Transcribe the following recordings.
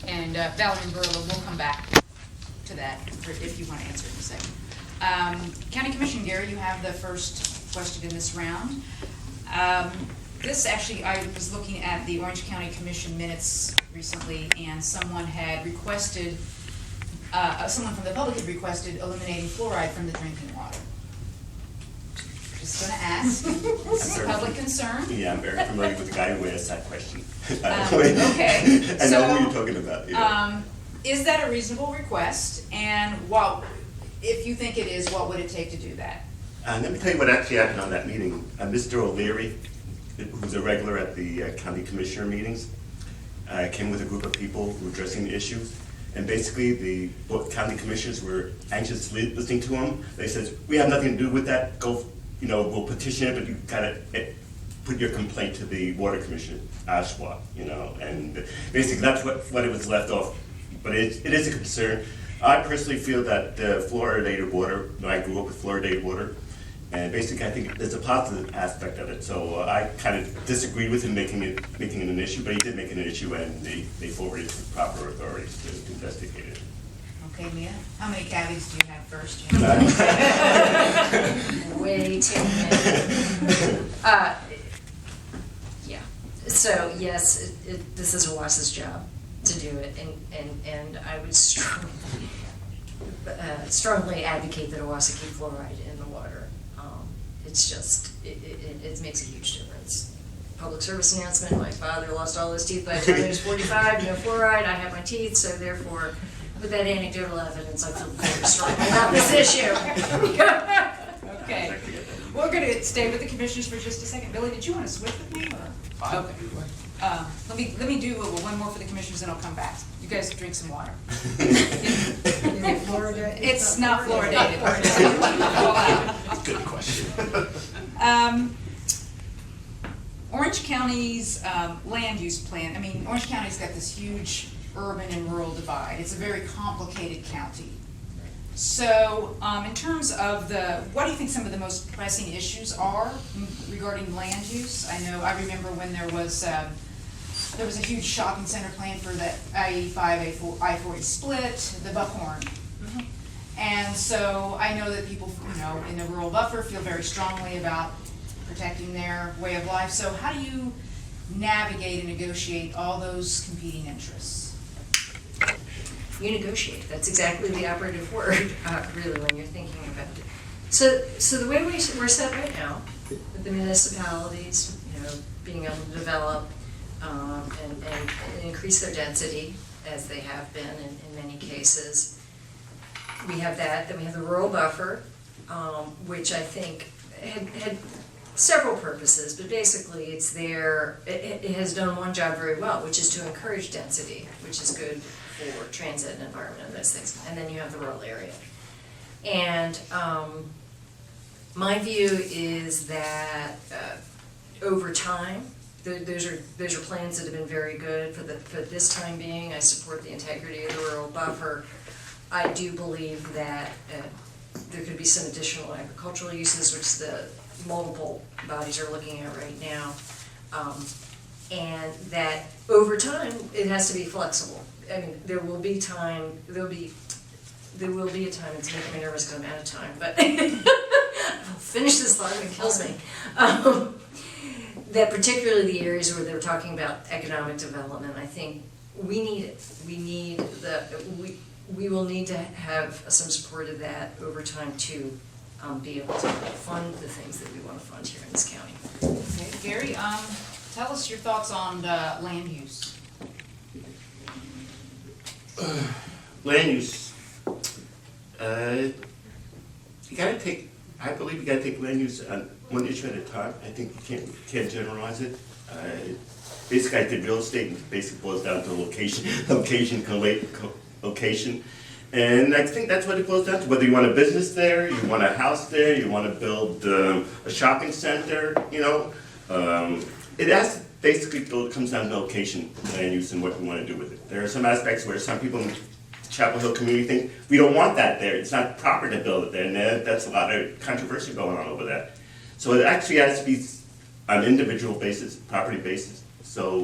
And Valerie and Berla, we'll come back to that if you want to answer in a second. County Commission, Gary, you have the first question in this round. This actually, I was looking at the Orange County Commission minutes recently, and someone had requested, someone from the public had requested eliminating fluoride from the drinking water. Just going to ask. This is a public concern. Yeah, I'm very familiar with the guy who asked that question. Okay. I know who you're talking about. Yeah. Is that a reasonable request? And if you think it is, what would it take to do that? Let me tell you what actually happened on that meeting. Mr. O'Leary, who's a regular at the county commissioner meetings, came with a group of people who were addressing the issues. And basically, both county commissioners were anxiously listening to him. They said, "We have nothing to do with that. Go, we'll petition it, but you gotta put your complaint to the water commissioner, Ashwa." And basically that's what it was left off. But it is a concern. I personally feel that fluoridated water, I grew up with fluoridated water, and basically I think there's a positive aspect of it. So I kind of disagreed with him making it an issue, but he did make it an issue, and they forwarded it to the proper authorities to investigate it. Okay, Mia, how many cavities do you have first? Way too many. Yeah. So yes, this is OWASA's job to do it, and I would strongly advocate that OWASA keep fluoride in the water. It's just it makes a huge difference. Public service announcement: my father lost all his teeth by the time he was 45. No fluoride. I have my teeth, so therefore, with that anecdotal evidence, I feel very strongly about this issue. Okay. We're going to stay with the commissioners for just a second. Billy, did you want to switch with me? Or? Okay. Let me do one more for the commissioners, and I'll come back. You guys drink some water. It's not fluoridated. Good question. Orange County's land use plan. I mean, Orange County's got this huge urban and rural divide. It's a very complicated county. So, in terms of what do you think some of the most pressing issues are regarding land use? I remember when there was a huge shopping center plan for that I-85, I-40 split, the Buckhorn. Mm-hmm. And so I know that people, in the rural buffer feel very strongly about protecting their way of life. So how do you navigate and negotiate all those competing interests? You negotiate. That's exactly the operative word, really, when you're thinking about it. So the way we're set right now, with the municipalities, being able to develop and increase their density, as they have been in many cases, we have that. Then we have the rural buffer, which I think had several purposes, but basically it's there. It has done one job very well, which is to encourage density, which is good for transit and environment and those things. And then you have the rural area. And my view is that over time, those are plans that have been very good for this time being. I support the integrity of the rural buffer. I do believe that there could be some additional agricultural uses, which the multiple bodies are looking at right now, and that over time it has to be flexible. I mean, there will be a time. It's making me nervous because I'm out of time, but I'll finish this thought and it kills me. That particularly the areas where they're talking about economic development, I think we need it. We will need to have some support of that over time to be able to fund the things that we want to fund here in this county. Okay, Gary, tell us your thoughts on land use. Land use. I believe you gotta take land use on one issue at a time. I think you can't generalize it. Basically, I did real estate, and it basically boils down to location, and I think that's what it boils down to. Whether you want a business there, you want a house there, you want to build a shopping center, it has to basically comes down to location, land use, and what you want to do with it. There are some aspects where some people in the Chapel Hill community think we don't want that there. It's not proper to build it there, and that's a lot of controversy going on over that. So it actually has to be on an individual basis, property basis, So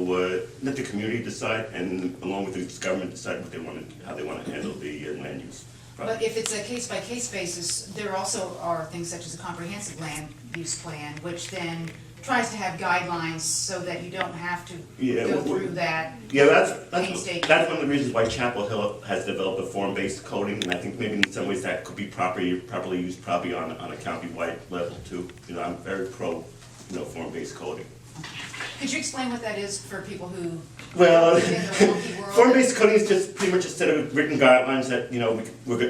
let the community decide, and along with the government decide what they want to, how they want to handle the land use. But if it's a case-by-case basis, there also are things such as a comprehensive land use plan, which then tries to have guidelines so that you don't have to go through that painstaking. That's one of the reasons why Chapel Hill has developed a form-based coding, and I think maybe in some ways that could be properly used probably on a county-wide level too. You know, I'm very pro, form-based coding. Could you explain what that is for people who Well, live in the wonky world? form-based coding is just pretty much a set of written guidelines that,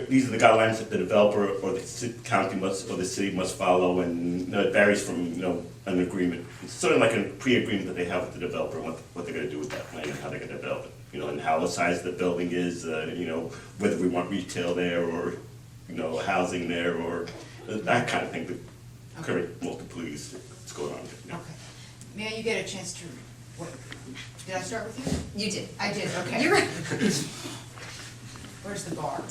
these are the guidelines that the developer or the county must, or the city must follow, and it varies from, an agreement. It's sort of like a pre-agreement that they have with the developer, what they're gonna do with that land and how they're gonna develop it. And how the size of the building is, whether we want retail there or, housing there or that kind of thing, the current multiple use that's going on. Okay. May you get a chance to, what, did I start with you? You did. I did, okay. You're right. Where's the bar?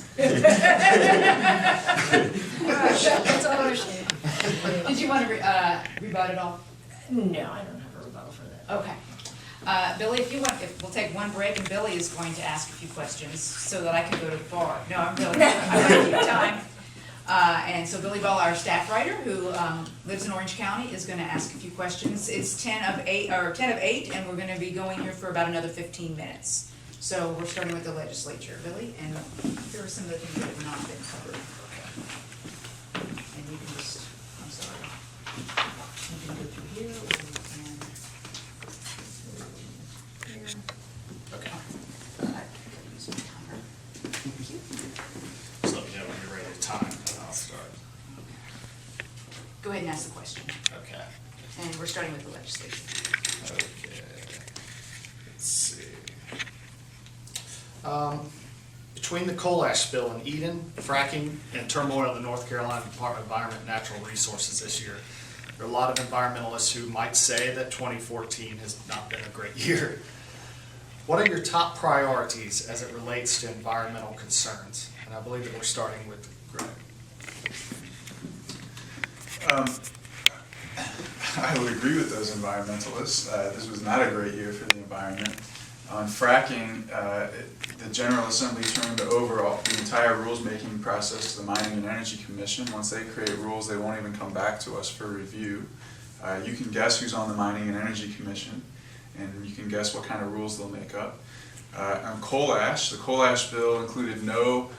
That's all I should. Did you want to rebut it all? No, I don't have a rebuttal for that. Okay. Billy, if you want, we'll take one break, and Billy is going to ask a few questions so that I can go to the bar. No, I'm really, I want to keep time. And so Billy Ball, our staff writer, who lives in Orange County, is going to ask a few questions. It's 10 of 8, and we're going to be going here for about another 15 minutes. So we're starting with the legislature, Billy, and here are some of the things that have not been covered. And you can just, I'm sorry, you can go through here, or you can go here. Okay. Use my timer. Thank you. So let me know when you're ready to time, and I'll start. Go ahead and ask the question. Okay. And we're starting with the legislature. Okay. Let's see. Between the coal ash spill in Eden, fracking, and turmoil in the North Carolina Department of Environment and Natural Resources this year, there are a lot of environmentalists who might say that 2014 has not been a great year. What are your top priorities as it relates to environmental concerns? And I believe that we're starting with Greg. I would agree with those environmentalists. This was not a great year for the environment. On fracking, the General Assembly turned over the entire rules-making process to the Mining and Energy Commission. Once they create rules, they won't even come back to us for review. You can guess who's on the Mining and Energy Commission, and you can guess what kind of rules they'll make up. On coal ash, the coal ash bill included no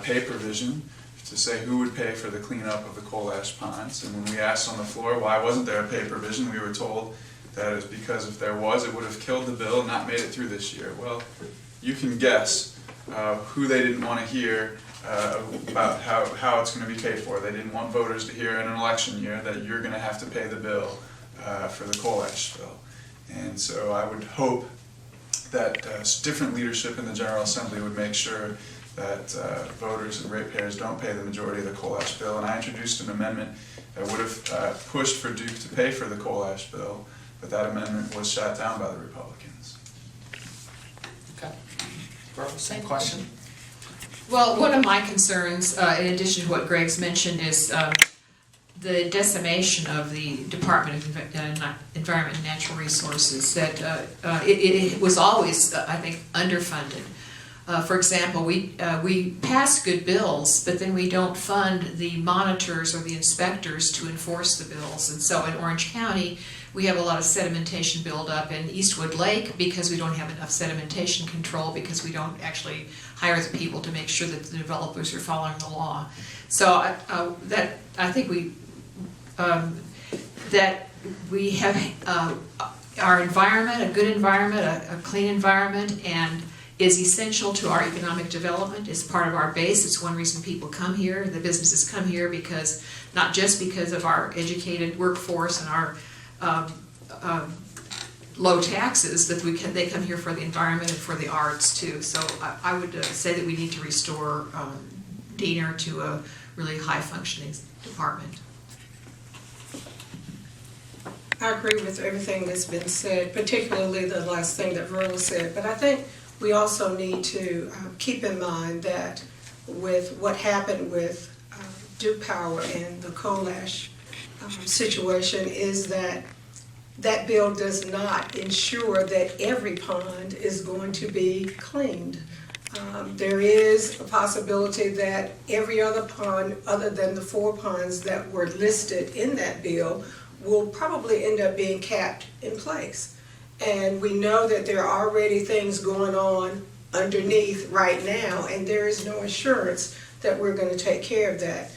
pay provision to say who would pay for the cleanup of the coal ash ponds. And when we asked on the floor why wasn't there a pay provision, we were told that it was because if there was, it would have killed the bill and not made it through this year. Well, you can guess who they didn't want to hear about how it's going to be paid for. They didn't want voters to hear in an election year that you're going to have to pay the bill for the coal ash spill. And so I would hope that different leadership in the General Assembly would make sure that voters and ratepayers don't pay the majority of the coal ash bill. And I introduced an amendment that would have pushed for Duke to pay for the coal ash bill, but that amendment was shot down by the Republicans. Okay. Barbara, same question? Well, one of my concerns, in addition to what Greg's mentioned, is the decimation of the Department of Environment and Natural Resources. That it was always, I think, underfunded. For example, we pass good bills, but then we don't fund the monitors or the inspectors to enforce the bills. And so in Orange County, we have a lot of sedimentation buildup in Eastwood Lake because we don't have enough sedimentation control, because we don't actually hire the people to make sure that the developers are following the law. So I think that we have our environment, a good environment, a clean environment, and is essential to our economic development. It's part of our base. It's one reason people come here. The businesses come here because, not just because of our educated workforce and our low taxes, but they come here for the environment and for the arts too. So I would say that we need to restore Diener to a really high functioning department. I agree with everything that's been said, particularly the last thing that Verla said, but I think we also need to keep in mind that with what happened with Duke Power and the coal ash situation is that that bill does not ensure that every pond is going to be cleaned. There is a possibility that every other pond, other than the 4 ponds that were listed in that bill, will probably end up being capped in place. And we know that there are already things going on underneath right now, and there is no assurance that we're going to take care of that.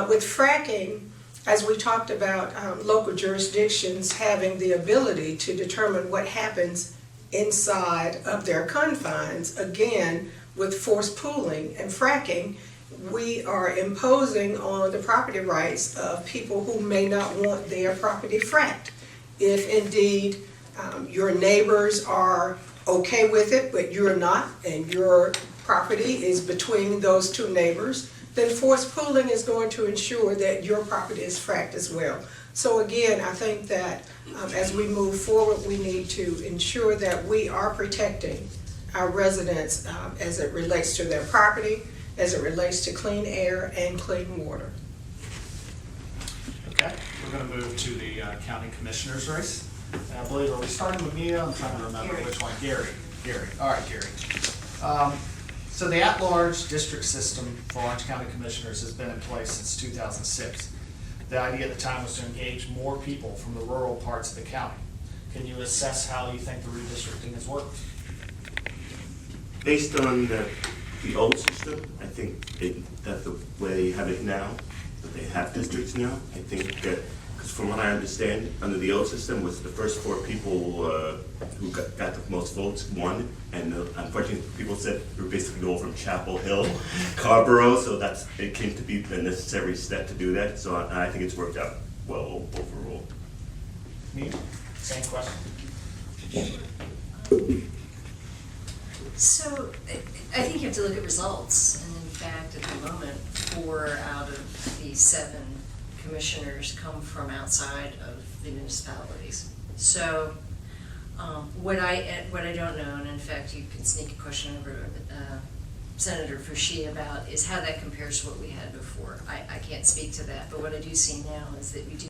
With fracking, as we talked about, local jurisdictions having the ability to determine what happens inside of their confines, again, with forced pooling and fracking, we are imposing on the property rights of people who may not want their property fracked. If indeed your neighbors are okay with it, but you're not, and your property is between those 2 neighbors, then forced pooling is going to ensure that your property is fracked as well. So again, I think that as we move forward, we need to ensure that we are protecting our residents as it relates to their property, as it relates to clean air and clean water. Okay, we're gonna move to the county commissioners race. And I believe, are we starting with Mia? I'm trying to remember which one. Gary. All right, Gary. So the at-large district system for Orange County Commissioners has been in place since 2006. The idea at the time was to engage more people from the rural parts of the county. Can you assess how you think the redistricting has worked? Based on the old system, I think that the way they have it now, that they have districts now, I think that, because from what I understand, under the old system was the first 4 people who got the most votes won, and unfortunately people said we were basically going from Chapel Hill, Carborough, so it came to be the necessary step to do that, so I think it's worked out well overall. Me? Same question. So I think you have to look at results, and in fact, at the moment, 4 out of the 7 commissioners come from outside of the municipalities. So what I don't know, and in fact, you can sneak a question over Senator Fouché about, is how that compares to what we had before. I can't speak to that, but what I do see now is that we do